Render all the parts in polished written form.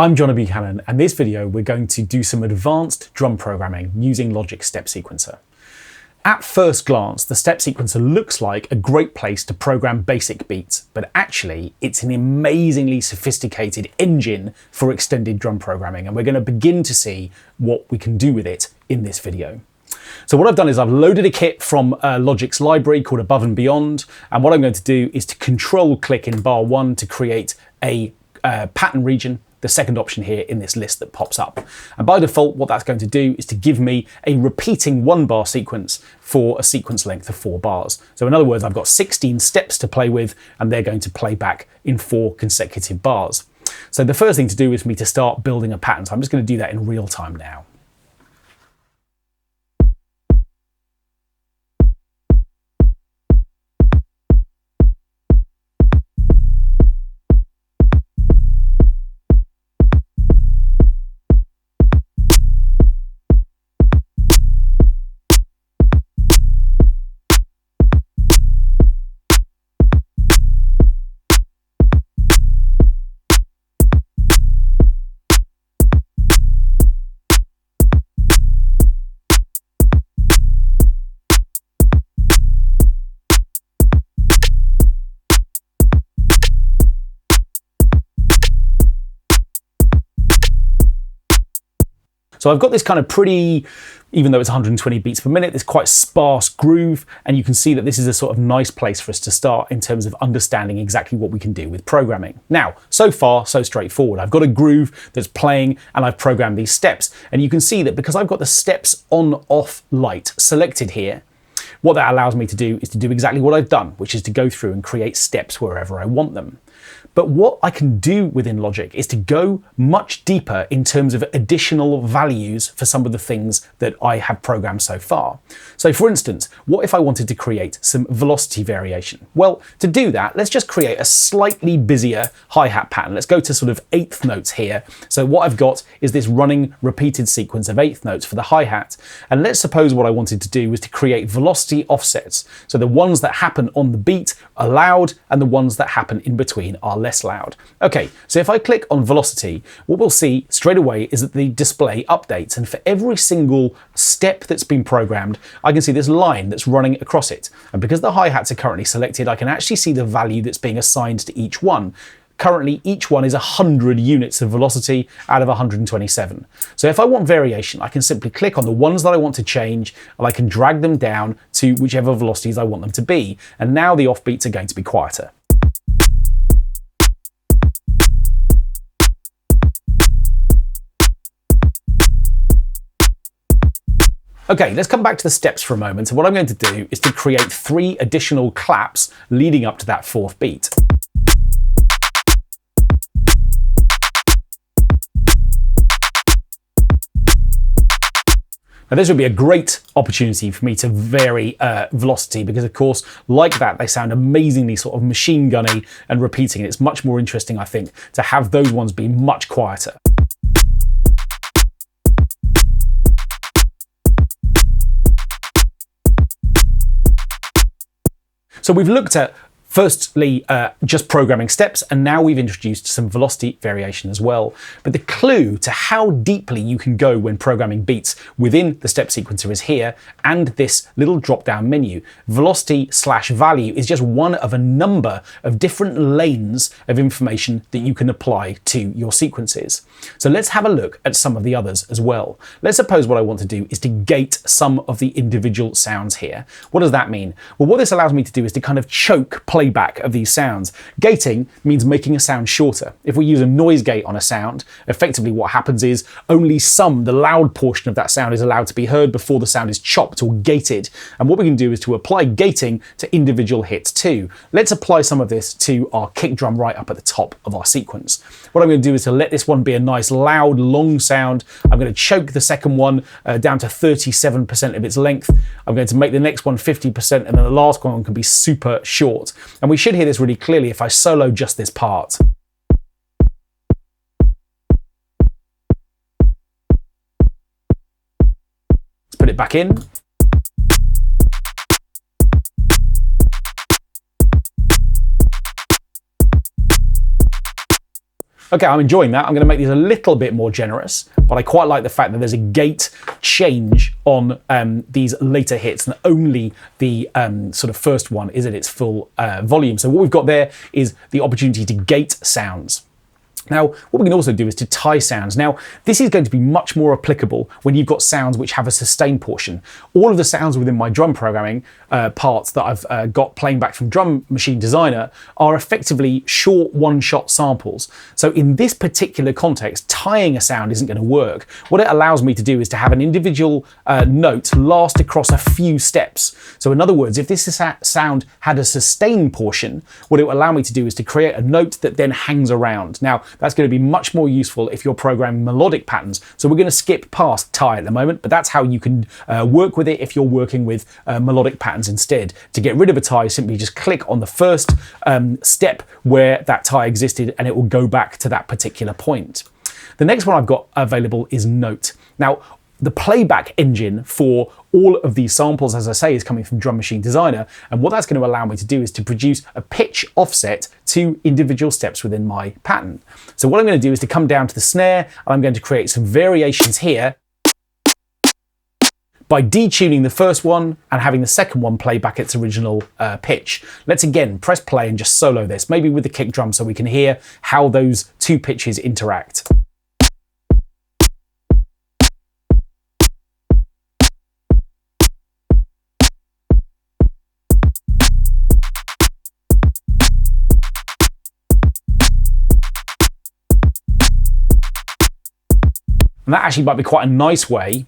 I'm Jono, and this video we're going to do some advanced drum programming using Logic's step sequencer. At first glance, the step sequencer looks like a great place to program basic beats, but actually it's an amazingly sophisticated engine for extended drum programming, and we're going to begin to see what we can do with it in this video. So what I've done is I've loaded a kit from Logic's library called Above and Beyond, and what I'm going to do is to control click in bar 1 to create a pattern region, the second option here in this list that pops up. And by default, what that's going to do is to give me a repeating 1-bar sequence for a sequence length of 4 bars. So in other words, I've got 16 steps to play with, and they're going to play back in 4 consecutive bars. So the first thing to do is for me to start building a pattern. So I'm just going to do that in real time now. So I've got this kind of pretty, even though it's 120 beats per minute, this quite sparse groove, and you can see that this is a sort of nice place for us to start in terms of understanding exactly what we can do with programming. Now, so far, so straightforward. I've got a groove that's playing, and I've programmed these steps, and you can see that because I've got the steps on-off light selected here, what that allows me to do is to do exactly what I've done, which is to go through and create steps wherever I want them. But what I can do within Logic is to go much deeper in terms of additional values for some of the things that I have programmed so far. So for instance, what if I wanted to create some velocity variation? Well, to do that, let's just create a slightly busier hi-hat pattern. Let's go to sort of 8th notes here. So what I've got is this running repeated sequence of 8th notes for the hi-hat. And let's suppose what I wanted to do was to create velocity offsets. So the ones that happen on the beat are loud, and the ones that happen in between are less loud. Okay, so if I click on velocity, what we'll see straight away is that the display updates, and for every single step that's been programmed, I can see this line that's running across it. And because the hi-hats are currently selected, I can actually see the value that's being assigned to each one. Currently, each one is 100 units of velocity out of 127. So if I want variation, I can simply click on the ones that I want to change, and I can drag them down to whichever velocities I want them to be. And now the offbeats are going to be quieter. Okay, let's come back to the steps for a moment. So what I'm going to do is to create 3 additional claps leading up to that 4th beat. Now this would be a great opportunity for me to vary velocity, because of course, like that, they sound amazingly sort of machine gunny and repeating. It's much more interesting, I think, to have those ones be much quieter. So we've looked at, firstly, just programming steps, and now we've introduced some velocity variation as well. But the clue to how deeply you can go when programming beats within the step sequencer is here, and this little drop-down menu. Velocity/value is just one of a number of different lanes of information that you can apply to your sequences. So let's have a look at some of the others as well. Let's suppose what I want to do is to gate some of the individual sounds here. What does that mean? Well, what this allows me to do is to kind of choke playback of these sounds. Gating means making a sound shorter. If we use a noise gate on a sound, effectively what happens is only the loud portion of that sound is allowed to be heard before the sound is chopped or gated. And what we can do is to apply gating to individual hits too. Let's apply some of this to our kick drum right up at the top of our sequence. What I'm going to do is to let this one be a nice loud long sound. I'm going to choke the second one down to 37% of its length. I'm going to make the next one 50%, and then the last one can be super short. And we should hear this really clearly if I solo just this part. Let's put it back in. Okay, I'm enjoying that. I'm going to make these a little bit more generous, but I quite like the fact that there's a gate change on these later hits, and only the sort of first one is at its full volume. So what we've got there is the opportunity to gate sounds. Now, what we can also do is to tie sounds. Now, this is going to be much more applicable when you've got sounds which have a sustain portion. All of the sounds within my drum programming parts that I've got playing back from Drum Machine Designer are effectively short one-shot samples. So in this particular context, tying a sound isn't going to work. What it allows me to do is to have an individual note last across a few steps. So in other words, if this sound had a sustain portion, what it will allow me to do is to create a note that then hangs around. Now, that's going to be much more useful if you're programming melodic patterns. So we're going to skip past tie at the moment, but that's how you can work with it if you're working with melodic patterns instead. To get rid of a tie, simply just click on the first step where that tie existed and it will go back to that particular point. The next one I've got available is note. Now, the playback engine for all of these samples, as I say, is coming from Drum Machine Designer, and what that's going to allow me to do is to produce a pitch offset to individual steps within my pattern. So what I'm going to do is to come down to the snare, and I'm going to create some variations here by detuning the first one and having the second one play back its original pitch. Let's again press play and just solo this, maybe with the kick drum, so we can hear how those two pitches interact. And that actually might be quite a nice way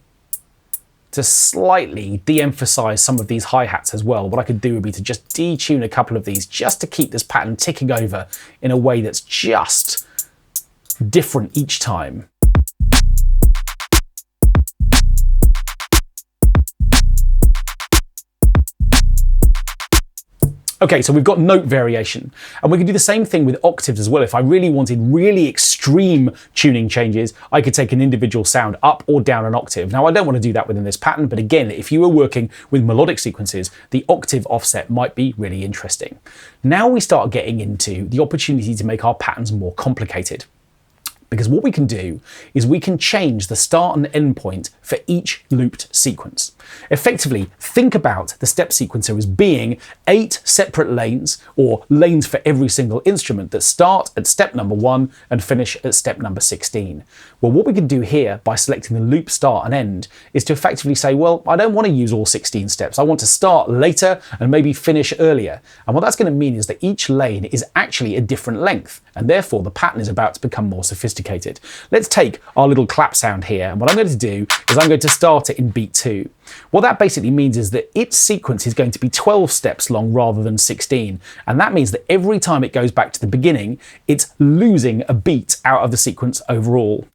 to slightly de-emphasize some of these hi-hats as well. What I could do would be to just detune a couple of these just to keep this pattern ticking over in a way that's just different each time. Okay, so we've got note variation, and we can do the same thing with octaves as well. If I really wanted really extreme tuning changes, I could take an individual sound up or down an octave. Now, I don't want to do that within this pattern, but again, if you were working with melodic sequences, the octave offset might be really interesting. Now we start getting into the opportunity to make our patterns more complicated. Because what we can do is we can change the start and end point for each looped sequence. Effectively, think about the step sequencer as being 8 separate lanes, or lanes for every single instrument, that start at step number 1 and finish at step number 16. Well, what we can do here by selecting the loop start and end is to effectively say, well, I don't want to use all 16 steps. I want to start later and maybe finish earlier. And what that's going to mean is that each lane is actually a different length, and therefore the pattern is about to become more sophisticated. Let's take our little clap sound here, and what I'm going to do is I'm going to start it in beat 2. What that basically means is that its sequence is going to be 12 steps long rather than 16, and that means that every time it goes back to the beginning, it's losing a beat out of the sequence overall.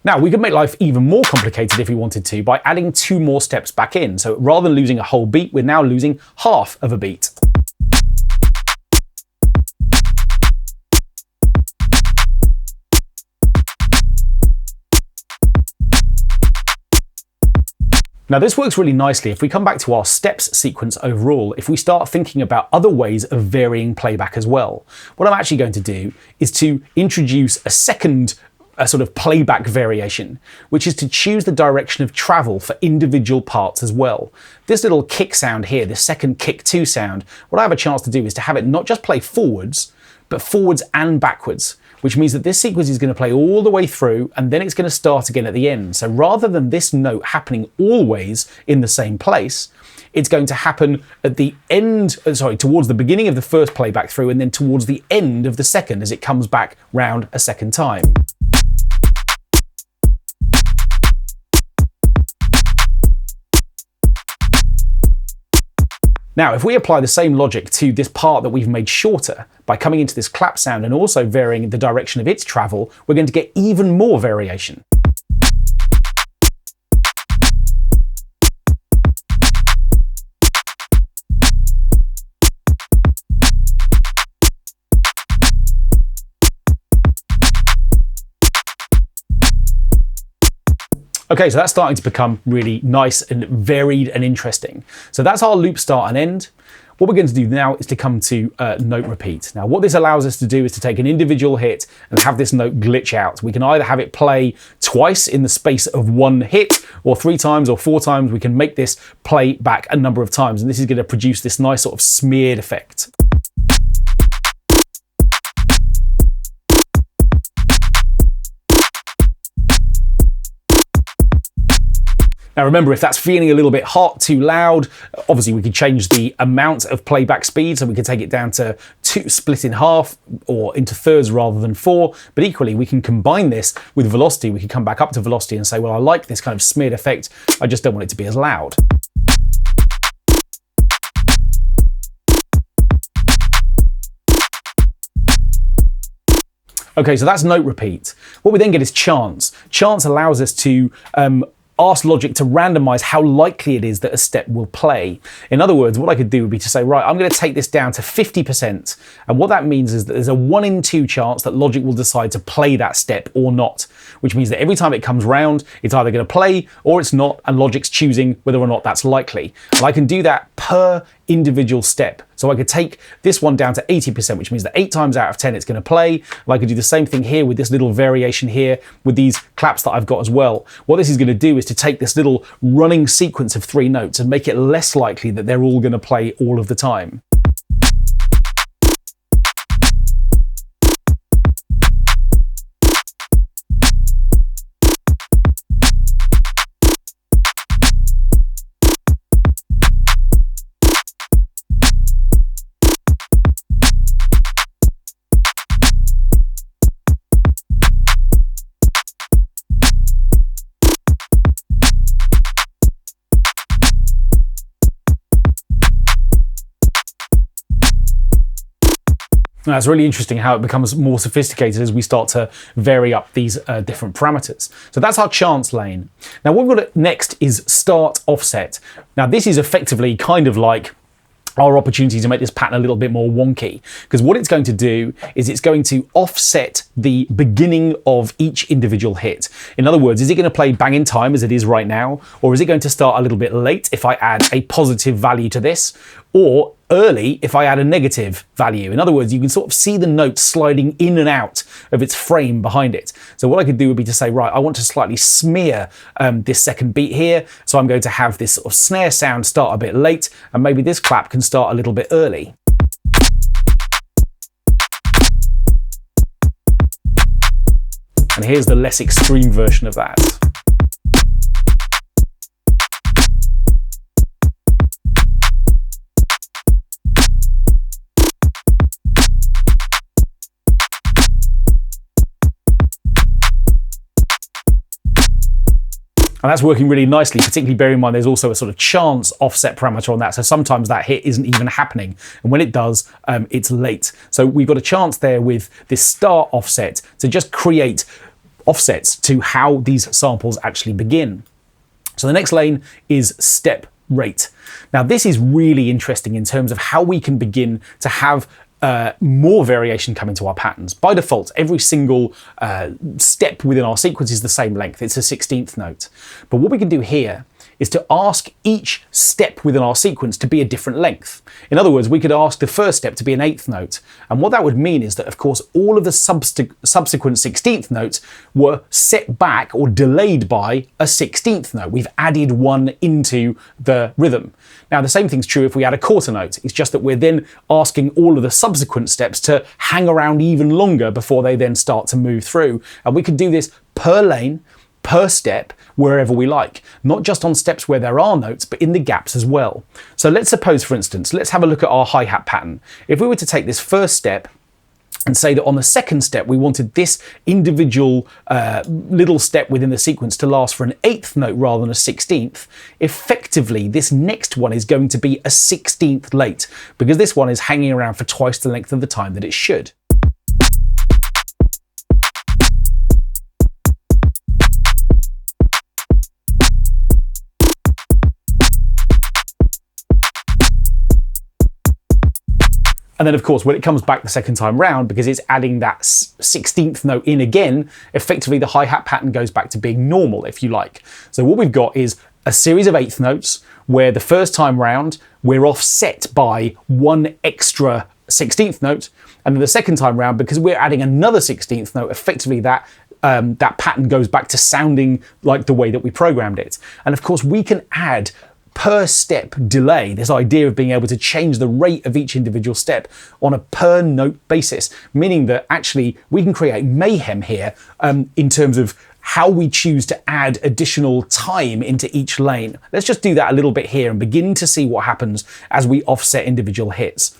Now, we could make life even more complicated if we wanted to by adding 2 more steps back in. So rather than losing a whole beat, we're now losing half of a beat. Now, this works really nicely if we come back to our steps sequence overall, if we start thinking about other ways of varying playback as well. What I'm actually going to do is to introduce a sort of playback variation, which is to choose the direction of travel for individual parts as well. This little kick sound here, this second kick 2 sound, what I have a chance to do is to have it not just play forwards, but forwards and backwards, which means that this sequence is going to play all the way through and then it's going to start again at the end. So rather than this note happening always in the same place, it's going to happen at the end, towards the beginning of the first playback through and then towards the end of the second as it comes back round a second time. Now, if we apply the same logic to this part that we've made shorter by coming into this clap sound and also varying the direction of its travel, we're going to get even more variation. Okay, so that's starting to become really nice and varied and interesting. So that's our loop start and end. What we're going to do now is to come to note repeat. Now, what this allows us to do is to take an individual hit and have this note glitch out. We can either have it play twice in the space of one hit, or 3 times or 4 times. We can make this play back a number of times, and this is going to produce this nice sort of smeared effect. Now remember, if that's feeling a little bit hot, too loud, obviously we could change the amount of playback speed, so we could take it down to 2 split in half or into thirds rather than 4, but equally we can combine this with velocity. We could come back up to velocity and say, well, I like this kind of smeared effect, I just don't want it to be as loud. Okay, so that's note repeat. What we then get is chance. Chance allows us to ask Logic to randomize how likely it is that a step will play. In other words, what I could do would be to say, right, I'm going to take this down to 50%. And what that means is that there's a 1 in 2 chance that Logic will decide to play that step or not, which means that every time it comes round, it's either going to play or it's not, and Logic's choosing whether or not that's likely. And I can do that per individual step. So I could take this one down to 80%, which means that 8 times out of 10 it's going to play. And I could do the same thing here with this little variation here with these claps that I've got as well. What this is going to do is to take this little running sequence of 3 notes and make it less likely that they're all going to play all of the time. Now, it's really interesting how it becomes more sophisticated as we start to vary up these different parameters. So that's our chance lane. Now what we've got next is start offset. Now this is effectively kind of like our opportunity to make this pattern a little bit more wonky, because what it's going to do is it's going to offset the beginning of each individual hit. In other words, is it going to play bang in time as it is right now, or is it going to start a little bit late if I add a positive value to this, or early if I add a negative value? In other words, you can sort of see the note sliding in and out of its frame behind it. So what I could do would be to say, right, I want to slightly smear this second beat here. So I'm going to have this sort of snare sound start a bit late, and maybe this clap can start a little bit early. And here's the less extreme version of that. And that's working really nicely, particularly bearing in mind there's also a sort of chance offset parameter on that. So sometimes that hit isn't even happening. And when it does, it's late. So we've got a chance there with this start offset to just create offsets to how these samples actually begin. So the next lane is step rate. Now this is really interesting in terms of how we can begin to have more variation come into our patterns. By default, every single step within our sequence is the same length. It's a 16th note. But what we can do here is to ask each step within our sequence to be a different length. In other words, we could ask the first step to be an 8th note. And what that would mean is that, of course, all of the subsequent 16th notes were set back or delayed by a 16th note. We've added one into the rhythm. Now, the same thing's true if we add a quarter note. It's just that we're then asking all of the subsequent steps to hang around even longer before they then start to move through. And we could do this per lane, per step, wherever we like, not just on steps where there are notes, but in the gaps as well. So let's suppose, for instance, let's have a look at our hi-hat pattern. If we were to take this first step and say that on the second step we wanted this individual little step within the sequence to last for an 8th note rather than a 16th, effectively this next one is going to be a 16th late, because this one is hanging around for twice the length of the time that it should. And then of course, when it comes back the second time round, because it's adding that 16th note in again, effectively the hi-hat pattern goes back to being normal, if you like. So what we've got is a series of eighth notes where the first time round, we're offset by one extra 16th note. And then the second time round, because we're adding another 16th note, effectively that pattern goes back to sounding like the way that we programmed it. And of course, we can add per step delay, this idea of being able to change the rate of each individual step on a per note basis, meaning that actually we can create mayhem here in terms of how we choose to add additional time into each lane. Let's just do that a little bit here and begin to see what happens as we offset individual hits.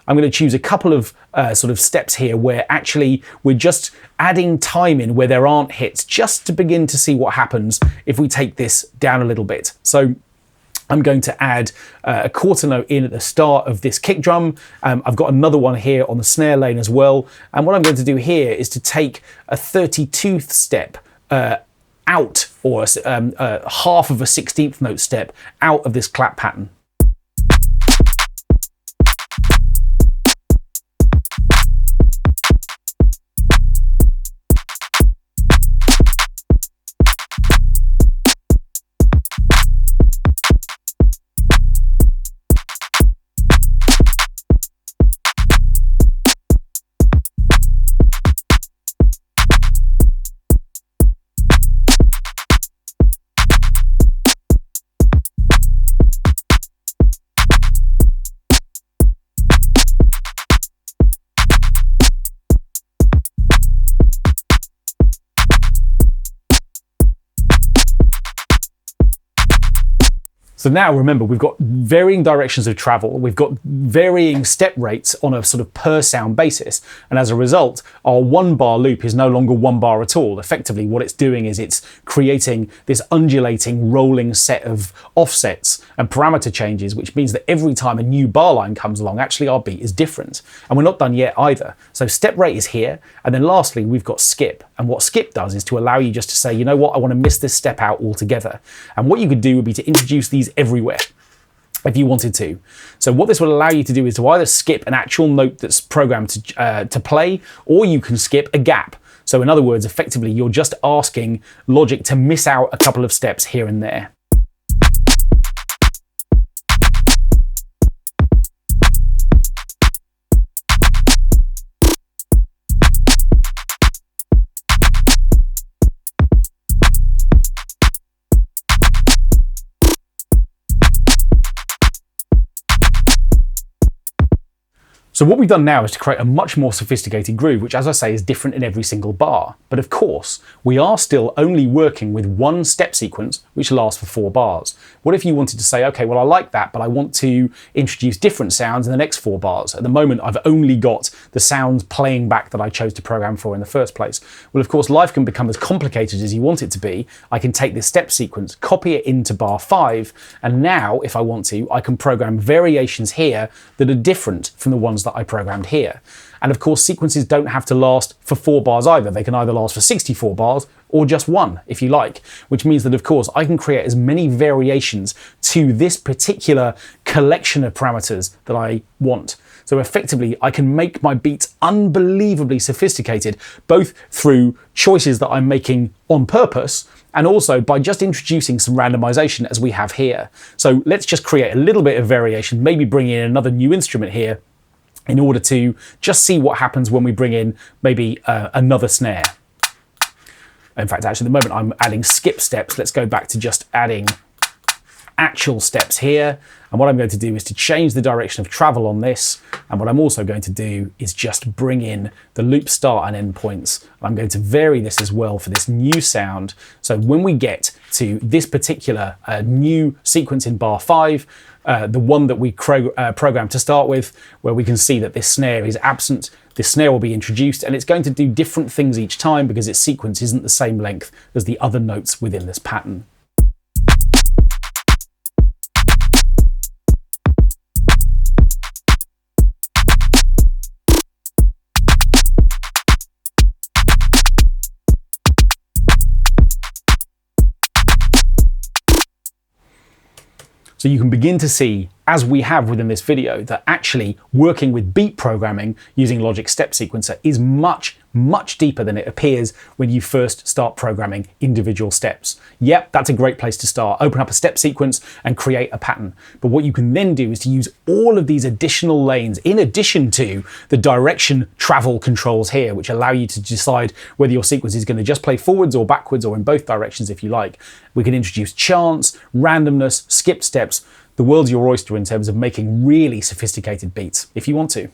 I'm going to choose a couple of sort of steps here where actually we're just adding time in where there aren't hits, just to begin to see what happens if we take this down a little bit. So I'm going to add a quarter note in at the start of this kick drum. I've got another one here on the snare lane as well. And what I'm going to do here is to take a 32th step out, or half of a 16th note step out of this clap pattern. So now remember, we've got varying directions of travel, we've got varying step rates on a sort of per sound basis, and as a result, our 1 bar loop is no longer 1 bar at all. Effectively, what it's doing is it's creating this undulating, rolling set of offsets and parameter changes, which means that every time a new bar line comes along, actually our beat is different. And we're not done yet either. So step rate is here, and then lastly, we've got skip. And what skip does is to allow you just to say, you know what, I want to miss this step out altogether. And what you could do would be to introduce these everywhere if you wanted to. So what this will allow you to do is to either skip an actual note that's programmed to play, or you can skip a gap. So in other words, effectively, you're just asking Logic to miss out a couple of steps here and there. So what we've done now is to create a much more sophisticated groove, which, as I say, is different in every single bar. But of course, we are still only working with one step sequence, which lasts for 4 bars. What if you wanted to say, okay, well, I like that, but I want to introduce different sounds in the next 4 bars. At the moment, I've only got the sounds playing back that I chose to program for in the first place. Well, of course, life can become as complicated as you want it to be. I can take this step sequence, copy it into bar 5, and now, if I want to, I can program variations here that are different from the ones that I programmed here. And of course, sequences don't have to last for 4 bars either. They can either last for 64 bars or just 1, if you like, which means that, of course, I can create as many variations to this particular collection of parameters that I want. So effectively, I can make my beats unbelievably sophisticated, both through choices that I'm making on purpose, and also by just introducing some randomization as we have here. So let's just create a little bit of variation, maybe bring in another new instrument here, in order to just see what happens when we bring in maybe another snare. In fact, actually, at the moment, I'm adding skip steps. Let's go back to just adding actual steps here. And what I'm going to do is to change the direction of travel on this. And what I'm also going to do is just bring in the loop start and end points. I'm going to vary this as well for this new sound. So when we get to this particular new sequence in bar 5, the one that we programmed to start with, where we can see that this snare is absent, this snare will be introduced, and it's going to do different things each time because its sequence isn't the same length as the other notes within this pattern. So you can begin to see, as we have within this video, that actually working with beat programming using Logic Step Sequencer is much, much deeper than it appears when you first start programming individual steps. Yep, that's a great place to start. Open up a step sequence and create a pattern. But what you can then do is to use all of these additional lanes in addition to the direction travel controls here, which allow you to decide whether your sequence is going to just play forwards or backwards or in both directions if you like. We can introduce chance, randomness, skip steps. The world's your oyster in terms of making really sophisticated beats if you want to.